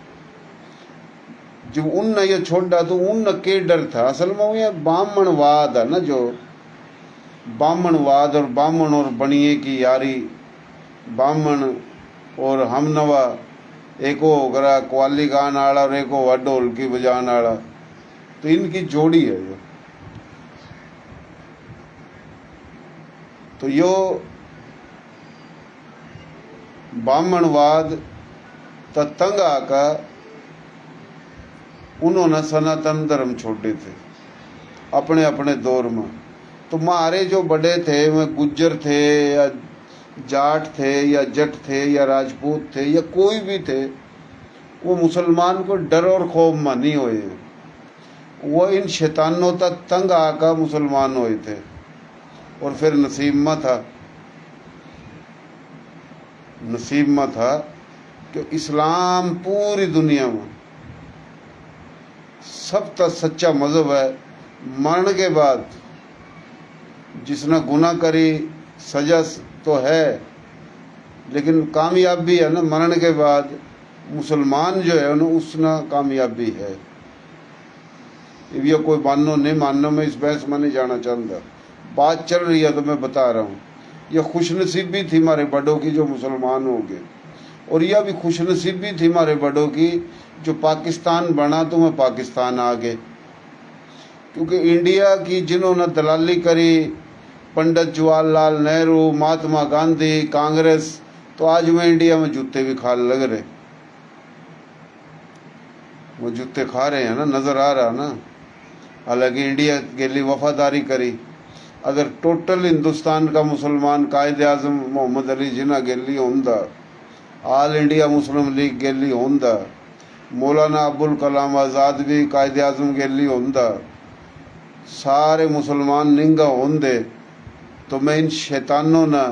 जब उनने ये छोड़ा तो उनने के डर था? असल में ये ब्राह्मणवाद है ना, जो ब्राह्मणवाद और ब्राह्मण और बनिए की यारी, ब्राह्मण और हमनवा, एक हो गरा क्वाली गान आड़ा और एक हो ढोलकी बजान आड़ा, तो इनकी जोड़ी है जो। तो यो ब्राह्मणवाद तंग आकर उन्होंने सनातन धर्म छोड़े थे अपने अपने दौर में। तो हमारे जो बड़े थे वह गुज्जर थे या जाट थे या जट थे या राजपूत थे या कोई भी थे, वो मुसलमान को डर और खौफ में नहीं हुए। वो इन शैतानों तक तंग आकर मुसलमान हुए थे। और फिर नसीब में था कि इस्लाम पूरी दुनिया में सब तक सच्चा मजहब है। मरण के बाद जिसने गुनाह करी सजा तो है, लेकिन कामयाबी है ना मरण के बाद। मुसलमान जो है ना उसना कामयाबी है। ये कोई मानो नहीं मानो, मैं इस बहस में नहीं जाना चाहता। बात चल रही है तो मैं बता रहा हूँ। यह खुशनसीबी थी हमारे बड़ों की जो मुसलमान हो गए, और यह भी खुशनसीबी थी हमारे बड़ों की जो पाकिस्तान बना तो मैं पाकिस्तान आ गए। क्योंकि इंडिया की जिन्होंने दलाली करी, पंडित जवाहरलाल नेहरू, महात्मा गांधी, कांग्रेस, तो आज मैं इंडिया में जूते भी खा लग रहे। वो जूते खा रहे हैं ना, नजर आ रहा ना। हालांकि इंडिया के लिए वफादारी करी। अगर टोटल हिंदुस्तान का मुसलमान कायदे आजम मोहम्मद अली जिन्ना के लिए होंदा ऑल इंडिया मुस्लिम लीग गेली होंदा, मौलाना अबुल कलाम आज़ाद भी कायदे आज़म गेली होंदा, सारे मुसलमान निंगा होंदे, तो मैं इन शैतानों ना,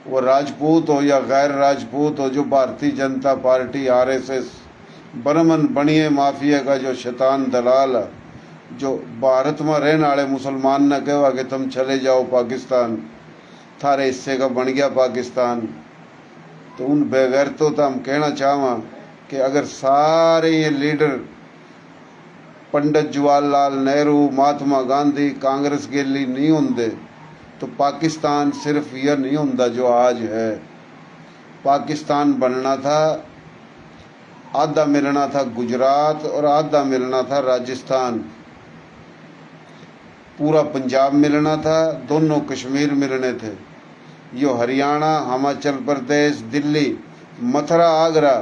वो राजपूत हो या गैर राजपूत हो, जो भारतीय जनता पार्टी आरएसएस बरमन बनिए माफिया का जो शैतान दलाल है, जो भारत में रहने वाले मुसलमान न कहेगा कि तुम चले जाओ पाकिस्तान, थारे हिस्से का बन गया पाकिस्तान, तो उन बेगैरतों तो हम कहना चाहवा कि अगर सारे ये लीडर पंडित जवाहरलाल नेहरू, महात्मा गांधी, कांग्रेस गेली नहीं होंगे तो पाकिस्तान सिर्फ यह नहीं होंदा जो आज है। पाकिस्तान बनना था, आधा मिलना था गुजरात और आधा मिलना था राजस्थान, पूरा पंजाब मिलना था, दोनों कश्मीर मिलने थे। यो हरियाणा, हिमाचल प्रदेश, दिल्ली, मथुरा, आगरा,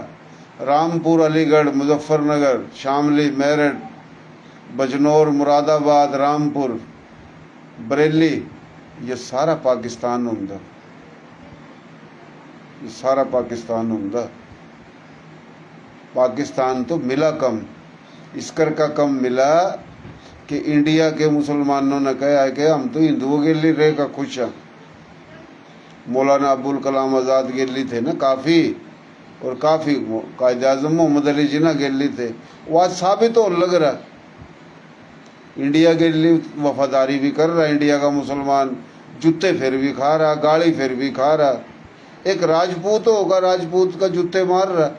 रामपुर, अलीगढ़, मुजफ्फरनगर, शामली, मेरठ, बजनौर, मुरादाबाद, रामपुर, बरेली, ये सारा पाकिस्तान होंदा, ये सारा पाकिस्तान होंदा। पाकिस्तान तो मिला कम, इस कर का कम मिला कि इंडिया के मुसलमानों ने कहा कि हम तो हिंदुओं के लिए रह का खुश हैं। मौलाना अबुल कलाम आज़ाद गेली थे ना काफ़ी, और काफ़ी कायदे आज़म मोहम्मद अली जिन्ना गेली थे, वो आज साबित हो लग रहा इंडिया के लिए वफादारी भी कर रहा, इंडिया का मुसलमान जूते फिर भी खा रहा, गाली फिर भी खा रहा। एक राजपूत होगा, राजपूत का जूते मार रहा,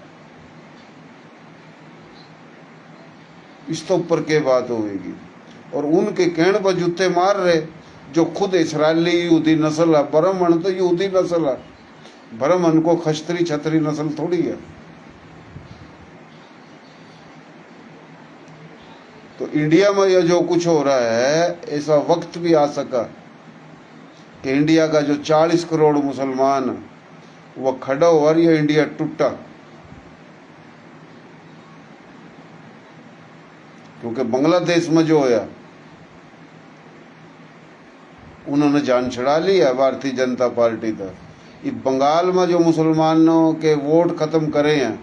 इस तो ऊपर के बात होगी। और उनके कहने पर जूते मार रहे जो खुद इसराइली यहूदी नस्ल है। ब्राह्मण तो यहूदी नस्ल है, ब्राह्मण को खस्त्री छत्री नस्ल थोड़ी है। तो इंडिया में यह जो कुछ हो रहा है, ऐसा वक्त भी आ सका कि इंडिया का जो 40 करोड़ मुसलमान वो खड़ा हुआ और ये इंडिया टूटा, क्योंकि बांग्लादेश में जो होया उन्होंने जान छड़ा ली है भारतीय जनता पार्टी का। ये बंगाल में जो मुसलमानों के वोट खत्म करे हैं,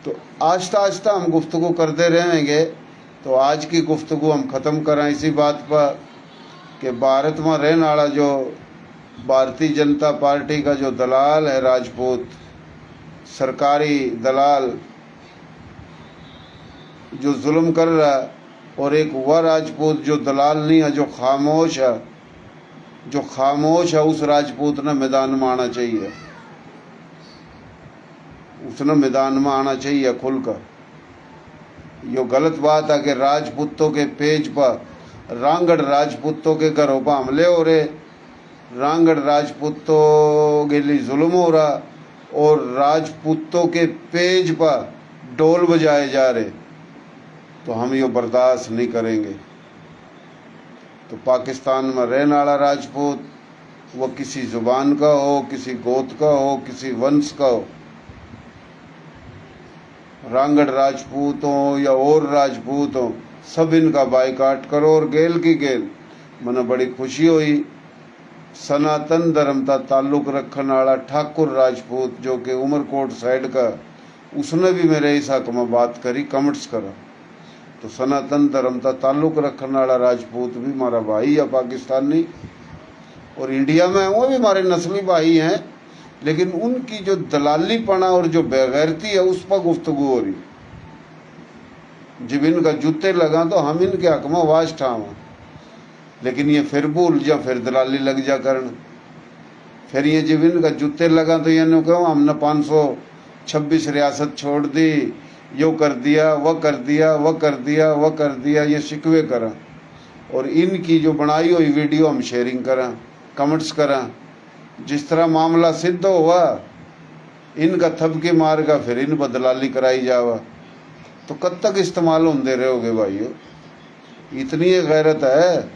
तो आहिस्ता आहिस्ता हम गुफ्तगू करते रहेंगे। तो आज की गुफ्तगू हम ख़त्म करें इसी बात पर कि भारत में रहने वाला जो भारतीय जनता पार्टी का जो दलाल है, राजपूत सरकारी दलाल जो जुल्म कर रहा है, और एक वह राजपूत जो दलाल नहीं है, जो खामोश है, जो खामोश है, उस राजपूत ने मैदान में आना चाहिए, उसने मैदान में आना चाहिए खुलकर। यो गलत बात है कि राजपूतों के पेज पर, रांगड़ राजपूतों के घरों पर हमले हो रहे, रांगड़ राजपूतों के लिए जुल्म हो रहा, और राजपूतों के पेज पर ढोल बजाए जा रहे, तो हम यो बर्दाश्त नहीं करेंगे। तो पाकिस्तान में रहने वाला राजपूत, वो किसी जुबान का हो, किसी गोत का हो, किसी वंश का हो, रांगड़ राजपूत हो या और राजपूत हो, सब इनका बाइकाट करो। और गेल की गेल मने बड़ी खुशी हुई, सनातन धर्म का ताल्लुक रखने वाला ठाकुर राजपूत जो कि उमरकोट साइड का, उसने भी मेरे इस हक में बात करी, कमेंट्स करा। तो सनातन धर्म का ताल्लुक रखने वाला राजपूत भी हमारा भाई है पाकिस्तानी, और इंडिया में वो भी हमारे नस्ली भाई हैं, लेकिन उनकी जो दलालीपना और जो बेगैरती है उस पर गुफ्तगू हो रही। जब इनका जूते लगा तो हम इनके हक में आवाज ठावा, लेकिन ये फिर भूल जा, फिर दलाली लग जा करन। फिर ये जब इनका जूते लगा तो ये कहो हमने 526 रियासत छोड़ दी, यो कर दिया, वह कर दिया, वह कर दिया, वह कर दिया, ये शिकवे करा। और इनकी जो बनाई हुई वीडियो हम शेयरिंग करा, कमेंट्स करा। जिस तरह मामला सिद्ध हुआ, इनका थपके मार का फिर इन पर दलाली कराई जावा, तो कब तक इस्तेमाल होते रहोगे भाइयों? इतनी गैरत है,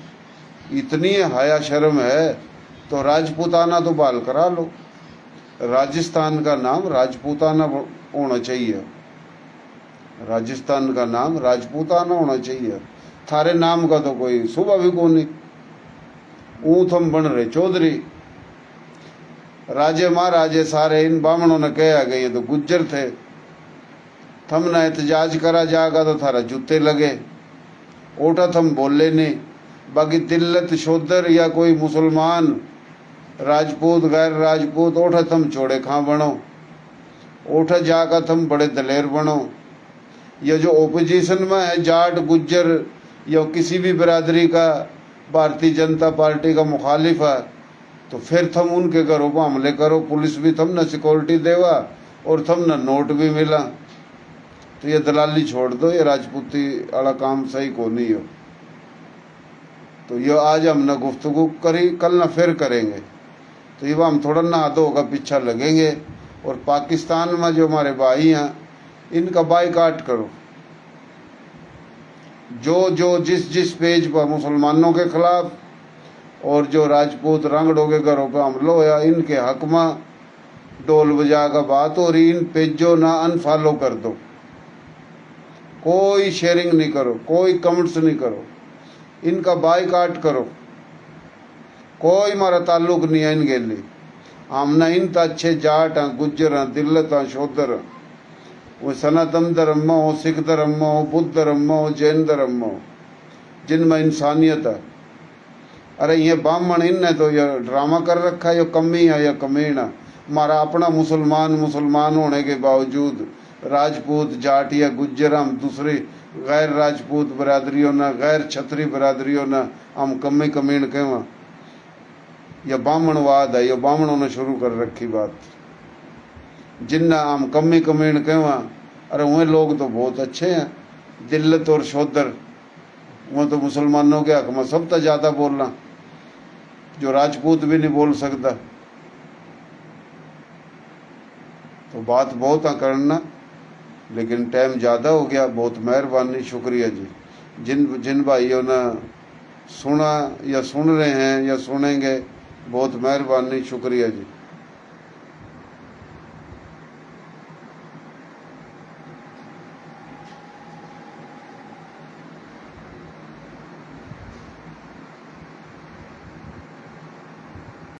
इतनी हया शर्म है, तो राजपूताना तो बाल करा लो। राजस्थान का नाम राजपूताना होना चाहिए, राजस्थान का नाम राजपूताना होना चाहिए। थारे नाम का तो कोई सुबह भी को नहीं, ऊँथ हम बन रहे चौधरी। राजे महाराजे सारे इन बामणों ने कहा गए ये तो गुज्जर थे, थमने एहतजाज करा जागा तो थारा जूते लगे। ओठा थम बोले नहीं, बाकी तिल्लत शोदर या कोई मुसलमान राजपूत गैर राजपूत ओठा थम छोड़े खां बनो, ओठा जाकर थम बड़े दलेर बनो। ये जो ओपोजिशन में है जाट गुज्जर या किसी भी बिरादरी का भारतीय जनता पार्टी का मुखालिफ है, तो फिर थम उनके घरों पर हमले करो, पुलिस भी थम न सिक्योरिटी देवा और थम न नोट भी मिला। तो ये दलाली छोड़ दो, ये राजपूती वाला काम सही को नहीं हो। तो ये आज हमने गुफ्तगू करी, कल न फिर करेंगे। तो ये हम थोड़ा नहा धो का पीछा लगेंगे और पाकिस्तान में जो हमारे भाई हैं इनका बाइकाट करो। जो जिस पेज पर मुसलमानों के खिलाफ और जो राजपूत रंगड़ों के घरों पर हमला होया, इनके हक में ढोल बजा का बात हो रही, इन पेजों ना अनफॉलो कर दो, कोई शेयरिंग नहीं करो, कोई कमेंट्स नहीं करो, इनका बाइकाट करो। कोई हमारा ताल्लुक नहीं है इनके लिए। हमने इन तो अच्छे जाट हैं, गुज्जर हैं, दिल्लत हैं, शोदर हैं, वो सनातन धर्म में हो, सिख धर्म में हो, बुद्ध धर्म में हो, जैन धर्म में हो, जिनमें इंसानियत है। अरे ये ब्राह्मण इनने तो ये ड्रामा कर रखा है, ये कमी है या कमीन है। हमारा अपना मुसलमान होने के बावजूद राजपूत जाट या गुज्जर हम दूसरी गैर राजपूत बरादरियों न गैर छतरी बरादरियों न हम कमी कमीन कहवा। यह ब्राह्मणवाद है, यह ब्राह्मणों ने शुरू कर रखी बात, जिन्ना हम कमी कमीन कहवा। अरे वह लोग तो बहुत अच्छे हैं, दिल्लत और शोदर, वो तो मुसलमानों के हक में सब तो ज़्यादा बोलना, जो राजपूत भी नहीं बोल सकता। तो बात बहुत है करना, लेकिन टाइम ज़्यादा हो गया। बहुत मेहरबानी, शुक्रिया जी। जिन भाइयों ने सुना या सुन रहे हैं या सुनेंगे, बहुत मेहरबानी, शुक्रिया जी।